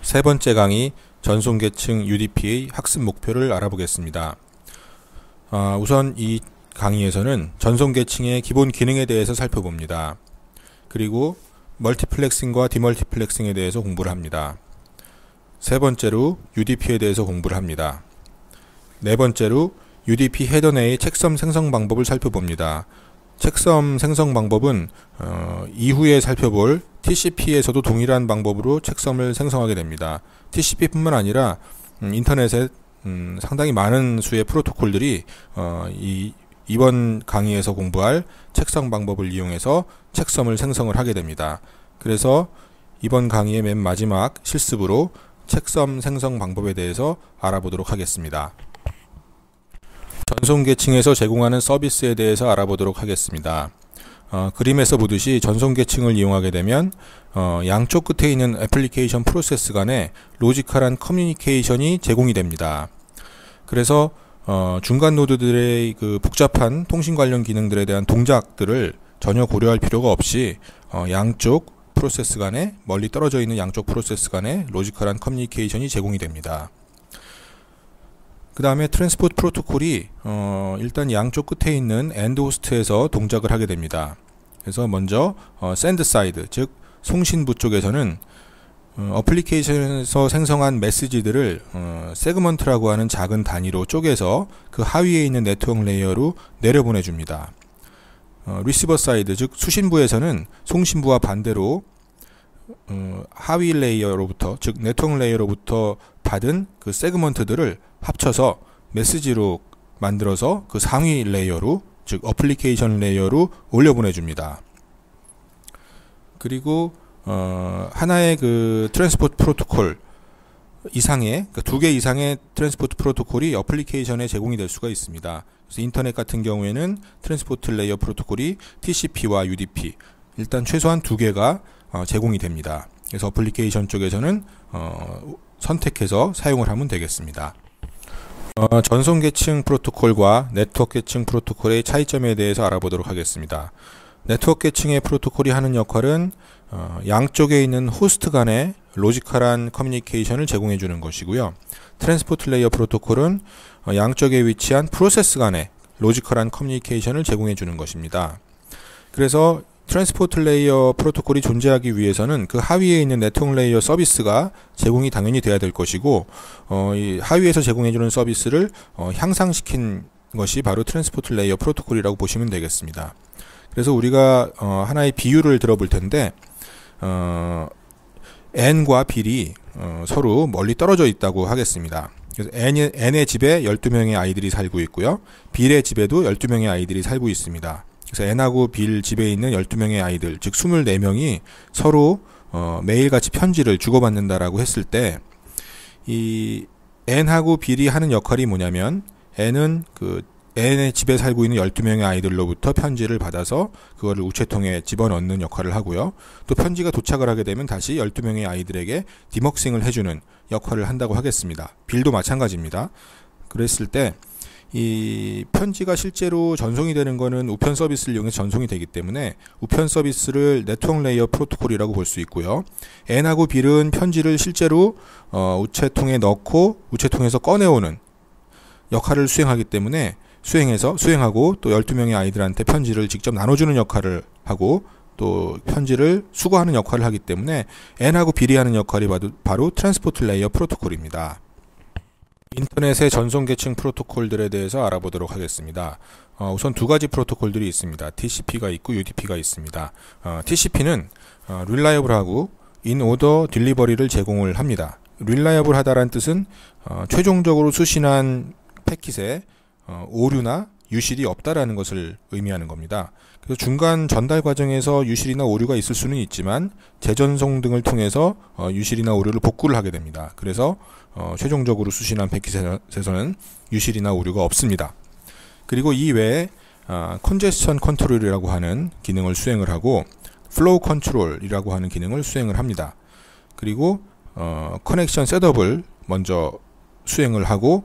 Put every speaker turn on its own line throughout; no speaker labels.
세 번째 강의 전송계층 UDP의 학습 목표를 알아보겠습니다. 우선 이 강의에서는 전송계층의 기본 기능에 대해서 살펴봅니다. 그리고 멀티플렉싱과 디멀티플렉싱에 대해서 공부를 합니다. 세 번째로 UDP에 대해서 공부를 합니다. 네 번째로 UDP 헤더 내의 책섬 생성 방법을 살펴봅니다. 책섬 생성 방법은 이후에 살펴볼 TCP에서도 동일한 방법으로 책섬을 생성하게 됩니다. TCP뿐만 아니라 인터넷에 상당히 많은 수의 프로토콜들이 이번 강의에서 공부할 책섬 방법을 이용해서 책섬을 생성을 하게 됩니다. 그래서 이번 강의의 맨 마지막 실습으로 책섬 생성 방법에 대해서 알아보도록 하겠습니다. 전송계층에서 제공하는 서비스에 대해서 알아보도록 하겠습니다. 그림에서 보듯이 전송계층을 이용하게 되면 양쪽 끝에 있는 애플리케이션 프로세스 간에 로지컬한 커뮤니케이션이 제공이 됩니다. 그래서 중간 노드들의 그 복잡한 통신 관련 기능들에 대한 동작들을 전혀 고려할 필요가 없이 양쪽 프로세스 간에, 멀리 떨어져 있는 양쪽 프로세스 간에 로지컬한 커뮤니케이션이 제공이 됩니다. 그 다음에 트랜스포트 프로토콜이 일단 양쪽 끝에 있는 엔드 호스트에서 동작을 하게 됩니다. 그래서 먼저 샌드 사이드, 즉 송신부 쪽에서는 어플리케이션에서 생성한 메시지들을 세그먼트라고 하는 작은 단위로 쪼개서 그 하위에 있는 네트워크 레이어로 내려보내 줍니다. 리시버 사이드, 즉 수신부에서는 송신부와 반대로 하위 레이어로부터, 즉 네트워크 레이어로부터 받은 그 세그먼트들을 합쳐서 메시지로 만들어서 그 상위 레이어로, 즉 어플리케이션 레이어로 올려보내 줍니다. 그리고 하나의 그 트랜스포트 프로토콜 이상의, 그러니까 2개 이상의 트랜스포트 프로토콜이 어플리케이션에 제공이 될 수가 있습니다. 그래서 인터넷 같은 경우에는 트랜스포트 레이어 프로토콜이 TCP와 UDP, 일단 최소한 2개가 제공이 됩니다. 그래서 어플리케이션 쪽에서는 선택해서 사용을 하면 되겠습니다. 전송계층 프로토콜과 네트워크계층 프로토콜의 차이점에 대해서 알아보도록 하겠습니다. 네트워크계층의 프로토콜이 하는 역할은 양쪽에 있는 호스트 간의 로지컬한 커뮤니케이션을 제공해 주는 것이고요. 트랜스포트 레이어 프로토콜은 양쪽에 위치한 프로세스 간의 로지컬한 커뮤니케이션을 제공해 주는 것입니다. 그래서 트랜스포트 레이어 프로토콜이 존재하기 위해서는 그 하위에 있는 네트워크 레이어 서비스가 제공이 당연히 돼야 될 것이고, 이 하위에서 제공해주는 서비스를 향상시킨 것이 바로 트랜스포트 레이어 프로토콜이라고 보시면 되겠습니다. 그래서 우리가 하나의 비유를 들어볼 텐데, n과 빌이 서로 멀리 떨어져 있다고 하겠습니다. 그래서 n의 집에 12명의 아이들이 살고 있고요, 빌의 집에도 12명의 아이들이 살고 있습니다. 그래서 n하고 빌 집에 있는 12명의 아이들, 즉 24명이 서로 매일같이 편지를 주고받는다라고 했을 때, 이 n하고 빌이 하는 역할이 뭐냐면, n은 그 n의 집에 살고 있는 12명의 아이들로부터 편지를 받아서 그거를 우체통에 집어넣는 역할을 하고요. 또 편지가 도착을 하게 되면 다시 12명의 아이들에게 디먹싱을 해주는 역할을 한다고 하겠습니다. 빌도 마찬가지입니다. 그랬을 때 이 편지가 실제로 전송이 되는 것은 우편 서비스를 이용해서 전송이 되기 때문에 우편 서비스를 네트워크 레이어 프로토콜이라고 볼 수 있고요. n하고 빌은 편지를 실제로 우체통에 넣고 우체통에서 꺼내오는 역할을 수행하기 때문에 수행하고 또 12명의 아이들한테 편지를 직접 나눠주는 역할을 하고 또 편지를 수거하는 역할을 하기 때문에 n하고 빌이 하는 역할이 바로 트랜스포트 레이어 프로토콜입니다. 인터넷의 전송계층 프로토콜들에 대해서 알아보도록 하겠습니다. 우선 2가지 프로토콜들이 있습니다. TCP가 있고 UDP가 있습니다. TCP는 reliable하고 in order delivery를 제공을 합니다. reliable하다라는 뜻은 최종적으로 수신한 패킷에 오류나 유실이 없다라는 것을 의미하는 겁니다. 그래서 중간 전달 과정에서 유실이나 오류가 있을 수는 있지만 재전송 등을 통해서 유실이나 오류를 복구를 하게 됩니다. 그래서 최종적으로 수신한 패킷에서는 유실이나 오류가 없습니다. 그리고 이 외에 컨제스천 컨트롤이라고 하는 기능을 수행을 하고 플로우 컨트롤이라고 하는 기능을 수행을 합니다. 그리고 커넥션 셋업을 먼저 수행을 하고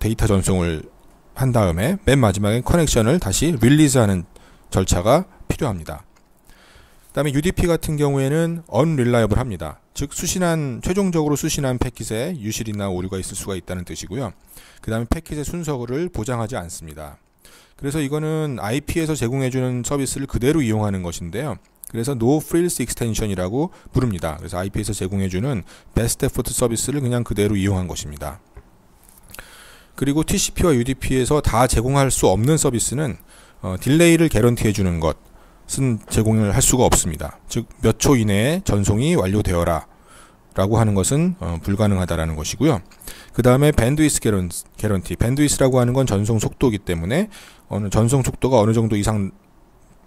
데이터 전송을 한 다음에 맨 마지막에 커넥션을 다시 릴리즈하는 절차가 필요합니다. 그 다음에 UDP 같은 경우에는 unreliable 합니다. 즉 최종적으로 수신한 패킷에 유실이나 오류가 있을 수가 있다는 뜻이고요. 그 다음에 패킷의 순서를 보장하지 않습니다. 그래서 이거는 IP에서 제공해주는 서비스를 그대로 이용하는 것인데요. 그래서 No Frills Extension이라고 부릅니다. 그래서 IP에서 제공해주는 Best Effort 서비스를 그냥 그대로 이용한 것입니다. 그리고 TCP와 UDP에서 다 제공할 수 없는 서비스는 딜레이를 개런티해주는 것은 제공을 할 수가 없습니다. 즉 몇 초 이내에 전송이 완료되어라 라고 하는 것은 불가능하다라는 것이고요. 그 다음에 밴드위스 개런티, 밴드위스라고 하는 건 전송 속도이기 때문에 전송 속도가 어느 정도 이상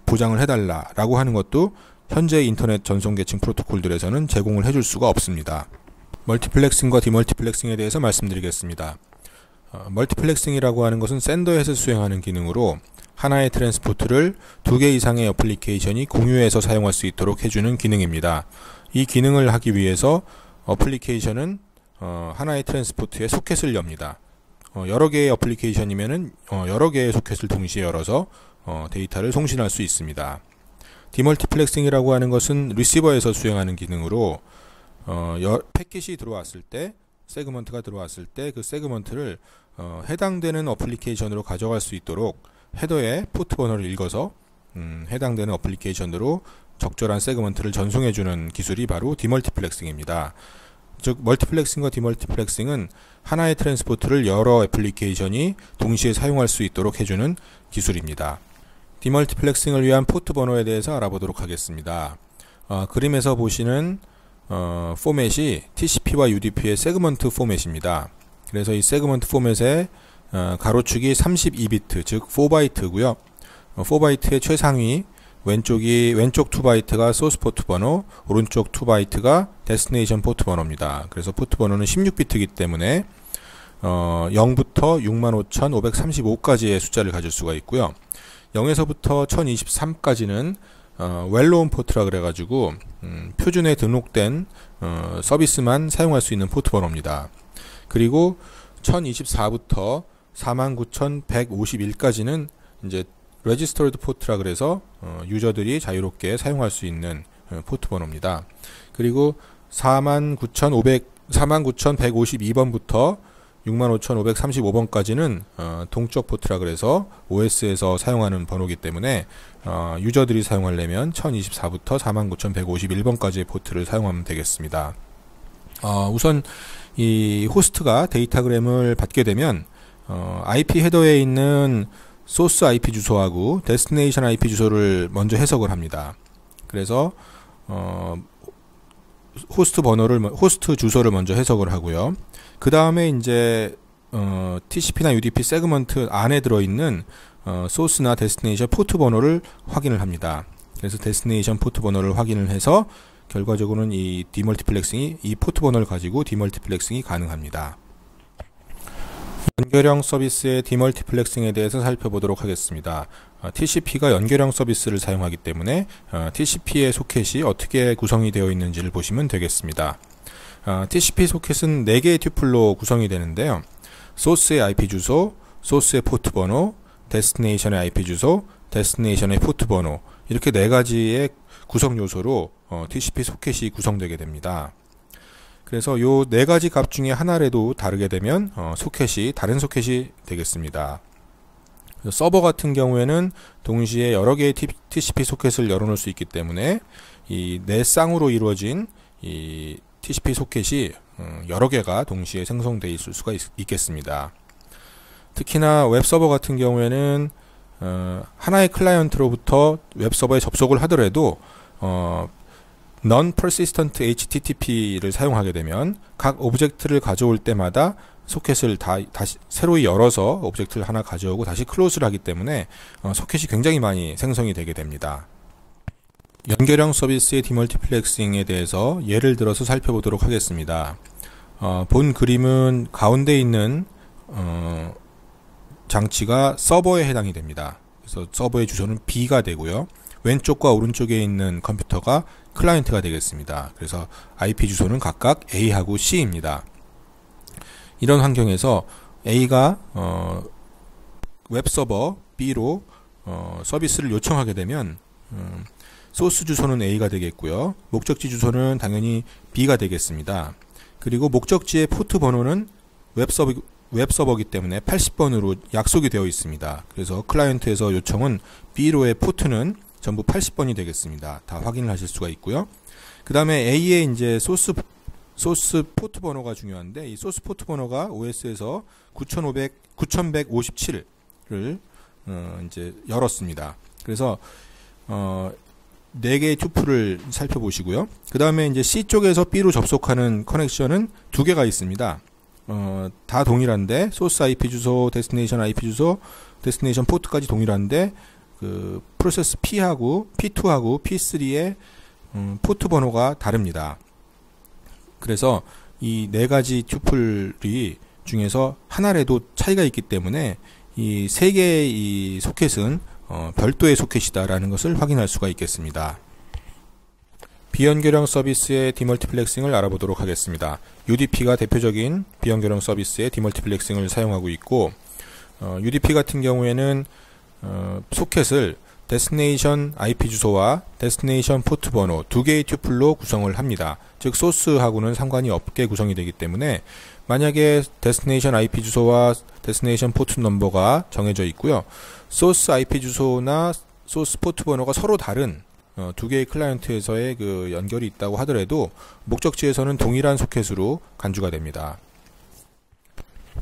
보장을 해달라라고 하는 것도 현재 인터넷 전송 계층 프로토콜들에서는 제공을 해줄 수가 없습니다. 멀티플렉싱과 디멀티플렉싱에 대해서 말씀드리겠습니다. 멀티플렉싱이라고 하는 것은 샌더에서 수행하는 기능으로 하나의 트랜스포트를 2개 이상의 어플리케이션이 공유해서 사용할 수 있도록 해주는 기능입니다. 이 기능을 하기 위해서 어플리케이션은 하나의 트랜스포트에 소켓을 엽니다. 여러 개의 어플리케이션이면은 여러 개의 소켓을 동시에 열어서 데이터를 송신할 수 있습니다. 디멀티플렉싱이라고 하는 것은 리시버에서 수행하는 기능으로 패킷이 들어왔을 때, 세그먼트가 들어왔을 때 그 세그먼트를 해당되는 어플리케이션으로 가져갈 수 있도록 헤더의 포트 번호를 읽어서 해당되는 어플리케이션으로 적절한 세그먼트를 전송해주는 기술이 바로 디멀티플렉싱입니다. 즉 멀티플렉싱과 디멀티플렉싱은 하나의 트랜스포트를 여러 애플리케이션이 동시에 사용할 수 있도록 해주는 기술입니다. 디멀티플렉싱을 위한 포트 번호에 대해서 알아보도록 하겠습니다. 그림에서 보시는 포맷이 TCP와 UDP의 세그먼트 포맷입니다. 그래서 이 세그먼트 포맷의 가로축이 32비트, 즉 4바이트고요. 4바이트의 최상위 왼쪽 2바이트가 소스 포트 번호, 오른쪽 2바이트가 데스티네이션 포트 번호입니다. 그래서 포트 번호는 16비트이기 때문에 0부터 65,535까지의 숫자를 가질 수가 있고요. 0에서부터 1023까지는 웰노운 포트라 그래가지고 표준에 등록된 서비스만 사용할 수 있는 포트 번호입니다. 그리고 1024부터 49,151까지는 이제 레지스터드 포트라 그래서 유저들이 자유롭게 사용할 수 있는 포트 번호입니다. 그리고 49,152번부터 65,535번까지는 동적 포트라 그래서 OS에서 사용하는 번호이기 때문에 유저들이 사용하려면 1024부터 49,151번까지의 포트를 사용하면 되겠습니다. 우선 이 호스트가 데이터그램을 받게 되면 IP 헤더에 있는 소스 IP 주소하고 데스티네이션 IP 주소를 먼저 해석을 합니다. 그래서 호스트 주소를 먼저 해석을 하고요. 그 다음에 이제 TCP나 UDP 세그먼트 안에 들어있는 소스나 데스티네이션 포트 번호를 확인을 합니다. 그래서 데스티네이션 포트 번호를 확인을 해서 결과적으로는 이 디멀티플렉싱이 이 포트 번호를 가지고 디멀티플렉싱이 가능합니다. 연결형 서비스의 디멀티플렉싱에 대해서 살펴보도록 하겠습니다. TCP가 연결형 서비스를 사용하기 때문에 TCP의 소켓이 어떻게 구성이 되어 있는지를 보시면 되겠습니다. TCP 소켓은 4개의 튜플로 구성이 되는데요. 소스의 IP 주소, 소스의 포트 번호, 데스티네이션의 IP 주소, 데스티네이션의 포트 번호, 이렇게 4가지의 구성 요소로 TCP 소켓이 구성되게 됩니다. 그래서 요 4가지 값 중에 하나라도 다르게 되면 소켓이 다른 소켓이 되겠습니다. 서버 같은 경우에는 동시에 여러 개의 TCP 소켓을 열어놓을 수 있기 때문에 이 4쌍으로 이루어진 이 TCP 소켓이 여러 개가 동시에 생성되어 있을 수가 있겠습니다. 특히나 웹서버 같은 경우에는 하나의 클라이언트로부터 웹서버에 접속을 하더라도 Non-Persistent HTTP를 사용하게 되면 각 오브젝트를 가져올 때마다 소켓을 다시 새로이 열어서 오브젝트를 하나 가져오고 다시 클로즈를 하기 때문에 소켓이 굉장히 많이 생성이 되게 됩니다. 연결형 서비스의 디멀티플렉싱에 대해서 예를 들어서 살펴보도록 하겠습니다. 본 그림은 가운데 있는 장치가 서버에 해당이 됩니다. 그래서 서버의 주소는 B가 되고요. 왼쪽과 오른쪽에 있는 컴퓨터가 클라이언트가 되겠습니다. 그래서 IP 주소는 각각 A하고 C입니다. 이런 환경에서 A가 웹서버 B로 서비스를 요청하게 되면 소스 주소는 A가 되겠고요. 목적지 주소는 당연히 B가 되겠습니다. 그리고 목적지의 포트 번호는 웹서버이기 때문에 80번으로 약속이 되어 있습니다. 그래서 클라이언트에서 요청은 B로의 포트는 전부 80번이 되겠습니다. 다 확인을 하실 수가 있고요. 그 다음에 A의 이제 소스 포트 번호가 중요한데, 이 소스 포트 번호가 OS에서 9157을 이제 열었습니다. 그래서 4개의 투플을 살펴보시고요. 그 다음에 이제 C 쪽에서 B로 접속하는 커넥션은 2개가 있습니다. 다 동일한데, 소스 IP 주소, 데스티네이션 IP 주소, 데스티네이션 포트까지 동일한데, 그 프로세스 P하고 P2하고 P3의 포트 번호가 다릅니다. 그래서 이 4가지 튜플이 중에서 하나라도 차이가 있기 때문에 이 3개의 이 소켓은 별도의 소켓이다라는 것을 확인할 수가 있겠습니다. 비연결형 서비스의 디멀티플렉싱을 알아보도록 하겠습니다. UDP가 대표적인 비연결형 서비스의 디멀티플렉싱을 사용하고 있고, UDP 같은 경우에는 소켓을 데스티네이션 IP 주소와 데스티네이션 포트 번호 2개의 튜플로 구성을 합니다. 즉 소스하고는 상관이 없게 구성이 되기 때문에, 만약에 데스티네이션 IP 주소와 데스티네이션 포트 넘버가 정해져 있고요, 소스 IP 주소나 소스 포트 번호가 서로 다른 2개의 클라이언트에서의 그 연결이 있다고 하더라도 목적지에서는 동일한 소켓으로 간주가 됩니다.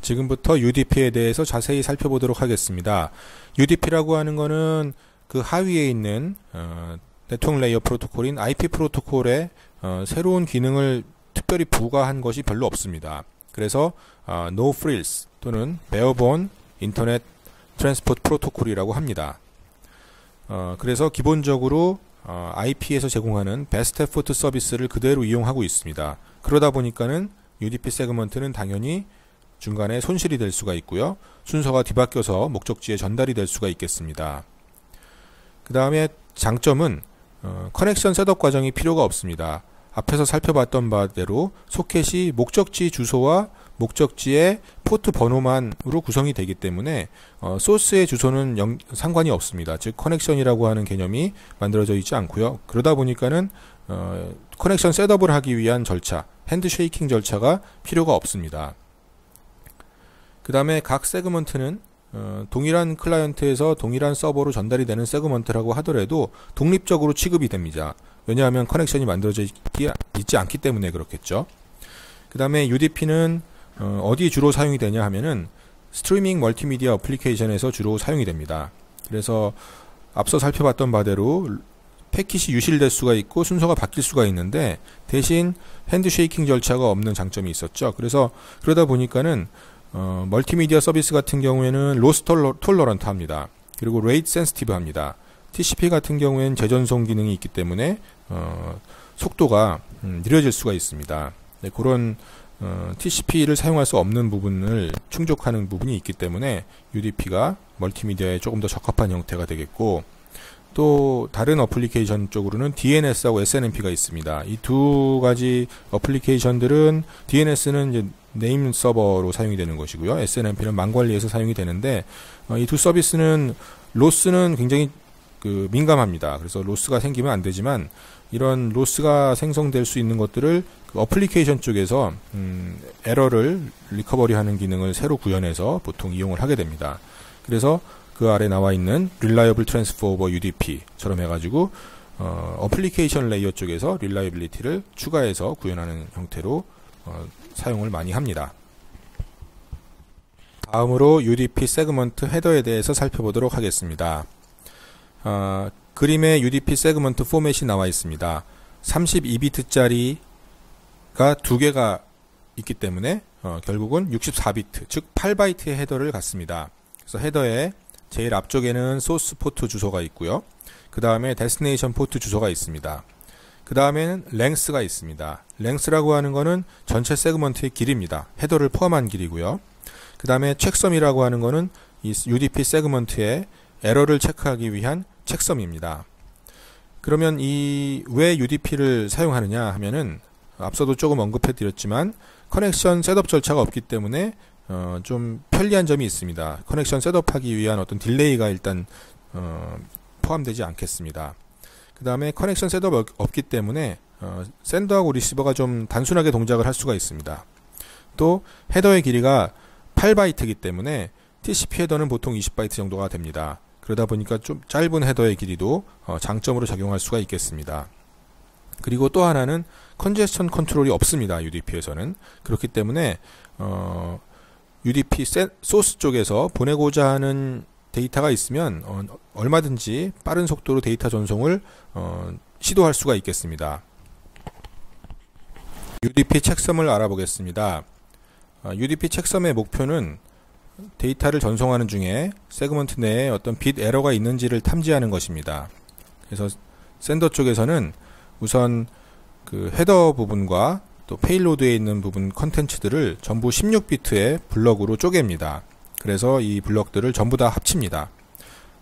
지금부터 UDP에 대해서 자세히 살펴보도록 하겠습니다. UDP라고 하는 것은 그 하위에 있는 네트워크 레이어 프로토콜인 IP 프로토콜에 새로운 기능을 특별히 부과한 것이 별로 없습니다. 그래서 No Frills 또는 Barebone 인터넷 트랜스포트 프로토콜이라고 합니다. 그래서 기본적으로 IP에서 제공하는 베스트 에포트 서비스를 그대로 이용하고 있습니다. 그러다 보니까는 UDP 세그먼트는 당연히 중간에 손실이 될 수가 있고요, 순서가 뒤바뀌어서 목적지에 전달이 될 수가 있겠습니다. 그 다음에 장점은 커넥션 셋업 과정이 필요가 없습니다. 앞에서 살펴봤던 바대로 소켓이 목적지 주소와 목적지의 포트 번호만으로 구성이 되기 때문에 소스의 주소는 상관이 없습니다. 즉 커넥션이라고 하는 개념이 만들어져 있지 않고요. 그러다 보니까는 커넥션 셋업을 하기 위한 절차, 핸드쉐이킹 절차가 필요가 없습니다. 그 다음에 각 세그먼트는 동일한 클라이언트에서 동일한 서버로 전달이 되는 세그먼트라고 하더라도 독립적으로 취급이 됩니다. 왜냐하면 커넥션이 만들어져 있지 않기 때문에 그렇겠죠. 그 다음에 UDP는 어디 주로 사용이 되냐 하면은 스트리밍 멀티미디어 어플리케이션에서 주로 사용이 됩니다. 그래서 앞서 살펴봤던 바대로 패킷이 유실될 수가 있고 순서가 바뀔 수가 있는데, 대신 핸드쉐이킹 절차가 없는 장점이 있었죠. 그래서 그러다 보니까는 멀티미디어 서비스 같은 경우에는 로스 톨러런트 합니다. 그리고 레이트 센시티브 합니다. TCP 같은 경우에는 재전송 기능이 있기 때문에 속도가 느려질 수가 있습니다. 네, 그런 TCP를 사용할 수 없는 부분을 충족하는 부분이 있기 때문에 UDP가 멀티미디어에 조금 더 적합한 형태가 되겠고, 또 다른 어플리케이션 쪽으로는 DNS하고 SNMP가 있습니다. 이 2가지 어플리케이션들은 DNS는 이제 네임 서버로 사용이 되는 것이고요, SNMP는 망관리에서 사용이 되는데, 이 2 서비스는 로스는 굉장히 민감합니다. 그래서 로스가 생기면 안 되지만, 이런 로스가 생성될 수 있는 것들을 그 어플리케이션 쪽에서 에러를 리커버리하는 기능을 새로 구현해서 보통 이용을 하게 됩니다. 그래서 그 아래 나와 있는 Reliable Transfer over UDP처럼 해가지고 어플리케이션 레이어 쪽에서 릴라이빌리티를 추가해서 구현하는 형태로 사용을 많이 합니다. 다음으로 UDP 세그먼트 헤더에 대해서 살펴보도록 하겠습니다. 그림에 UDP 세그먼트 포맷이 나와 있습니다. 32비트짜리가 2개가 있기 때문에 결국은 64비트, 즉 8바이트의 헤더를 갖습니다. 그래서 헤더에 제일 앞쪽에는 소스 포트 주소가 있고요. 그 다음에 데스티네이션 포트 주소가 있습니다. 그 다음에는 랭스가 있습니다. 랭스라고 하는 것은 전체 세그먼트의 길이입니다. 헤더를 포함한 길이고요. 그 다음에 체크섬이라고 하는 것은 이 UDP 세그먼트의 에러를 체크하기 위한 체크섬입니다. 그러면 왜 UDP를 사용하느냐 하면은, 앞서도 조금 언급해 드렸지만 커넥션 셋업 절차가 없기 때문에 좀 편리한 점이 있습니다. 커넥션 셋업하기 위한 어떤 딜레이가 일단 포함되지 않겠습니다. 그 다음에 커넥션 셋업 없기 때문에 샌더하고 리시버가 좀 단순하게 동작을 할 수가 있습니다. 또 헤더의 길이가 8바이트이기 때문에 TCP 헤더는 보통 20바이트 정도가 됩니다. 그러다 보니까 좀 짧은 헤더의 길이도 장점으로 작용할 수가 있겠습니다. 그리고 또 하나는 컨제스천 컨트롤이 없습니다. UDP에서는. 그렇기 때문에 UDP 소스 쪽에서 보내고자 하는 데이터가 있으면 얼마든지 빠른 속도로 데이터 전송을 시도할 수가 있겠습니다. UDP 책섬을 알아보겠습니다. UDP 책섬의 목표는 데이터를 전송하는 중에 세그먼트 내에 어떤 빗 에러가 있는지를 탐지하는 것입니다. 그래서 샌더 쪽에서는 우선 그 헤더 부분과 또 페일로드에 있는 부분 컨텐츠들을 전부 16비트의 블럭으로 쪼갭니다. 그래서 이 블럭들을 전부 다 합칩니다.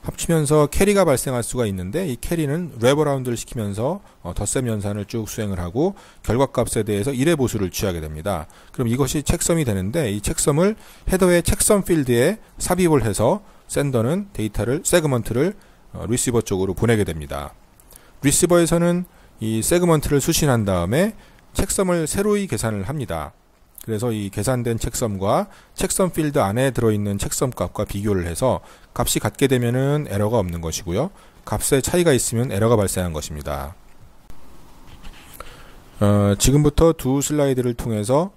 합치면서 캐리가 발생할 수가 있는데 이 캐리는 랩어라운드를 시키면서 덧셈 연산을 쭉 수행을 하고 결과값에 대해서 1의 보수를 취하게 됩니다. 그럼 이것이 책섬이 되는데 이 책섬을 헤더의 책섬 필드에 삽입을 해서 샌더는 데이터를 세그먼트를 리시버 쪽으로 보내게 됩니다. 리시버에서는 이 세그먼트를 수신한 다음에 책섬을 새로이 계산을 합니다. 그래서 이 계산된 책섬과 책섬 필드 안에 들어있는 책섬 값과 비교를 해서 값이 같게 되면은 에러가 없는 것이고요. 값에 차이가 있으면 에러가 발생한 것입니다. 지금부터 두 슬라이드를 통해서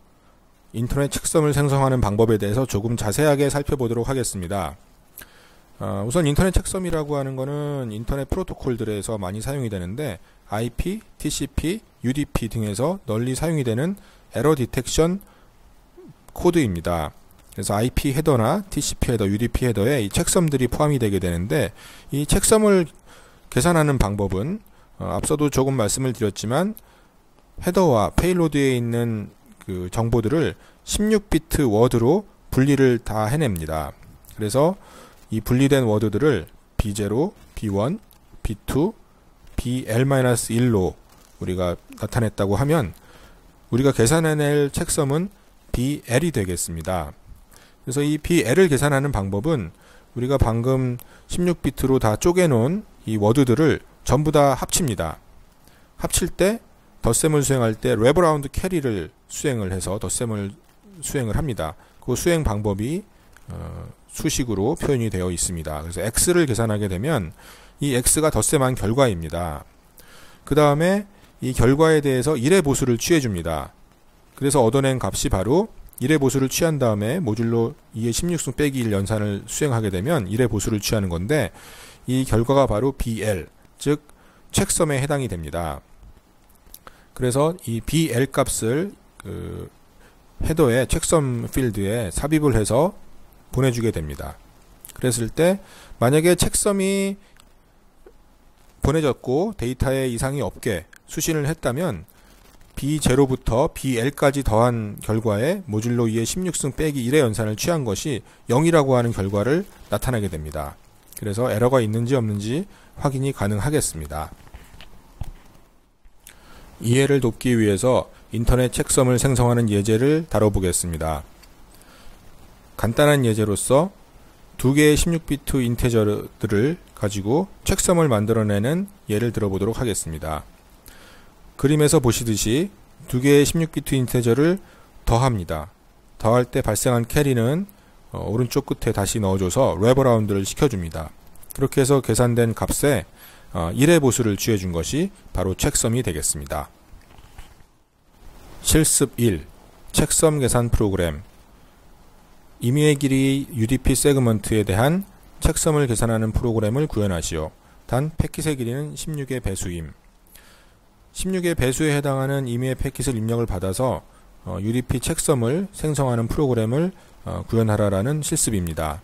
인터넷 책섬을 생성하는 방법에 대해서 조금 자세하게 살펴보도록 하겠습니다. 우선 인터넷 책섬이라고 하는 것은 인터넷 프로토콜들에서 많이 사용이 되는데 IP, TCP, UDP 등에서 널리 사용이 되는 에러 디텍션 코드입니다. 그래서 IP 헤더나 TCP 헤더, UDP 헤더에 이 책섬들이 포함이 되게 되는데 이 책섬을 계산하는 방법은 앞서도 조금 말씀을 드렸지만 헤더와 페일로드에 있는 그 정보들을 16비트 워드로 분리를 다 해냅니다. 그래서 이 분리된 워드들을 B0, B1, B2, BL-1로 우리가 나타냈다고 하면 우리가 계산해낼 책섬은 BL이 되겠습니다. 그래서 이 BL을 계산하는 방법은 우리가 방금 16비트로 다 쪼개놓은 이 워드들을 전부 다 합칩니다. 합칠 때 덧셈을 수행할 때 랩어라운드 캐리를 수행을 해서 덧셈을 수행을 합니다. 그 수행 방법이 수식으로 표현이 되어 있습니다. 그래서 X를 계산하게 되면 이 X가 덧셈한 결과입니다. 그 다음에 이 결과에 대해서 1의 보수를 취해줍니다. 그래서 얻어낸 값이 바로 1의 보수를 취한 다음에 모듈로 2의 16승 빼기 1 연산을 수행하게 되면 1의 보수를 취하는 건데 이 결과가 바로 BL, 즉 책섬에 해당이 됩니다. 그래서 이 BL 값을 그 헤더의 책섬 필드에 삽입을 해서 보내주게 됩니다. 그랬을 때 만약에 책섬이 보내졌고 데이터에 이상이 없게 수신을 했다면 B0부터 BL까지 더한 결과에 모듈로 2의 16승 빼기 1의 연산을 취한 것이 0이라고 하는 결과를 나타나게 됩니다. 그래서 에러가 있는지 없는지 확인이 가능하겠습니다. 이해를 돕기 위해서 인터넷 책섬을 생성하는 예제를 다뤄보겠습니다. 간단한 예제로서 두 개의 16비트 인테저들을 가지고 책섬을 만들어내는 예를 들어보도록 하겠습니다. 그림에서 보시듯이 두 개의 16비트 인테저를 더합니다. 더할 때 발생한 캐리는 오른쪽 끝에 다시 넣어줘서 랩어라운드를 시켜줍니다. 그렇게 해서 계산된 값에 1의 보수를 취해준 것이 바로 책섬이 되겠습니다. 실습 1. 책섬 계산 프로그램. 임의의 길이 UDP 세그먼트에 대한 책섬을 계산하는 프로그램을 구현하시오. 단 패킷의 길이는 16의 배수임. 16의 배수에 해당하는 임의의 패킷을 입력을 받아서 UDP 책섬을 생성하는 프로그램을 구현하라라는 실습입니다.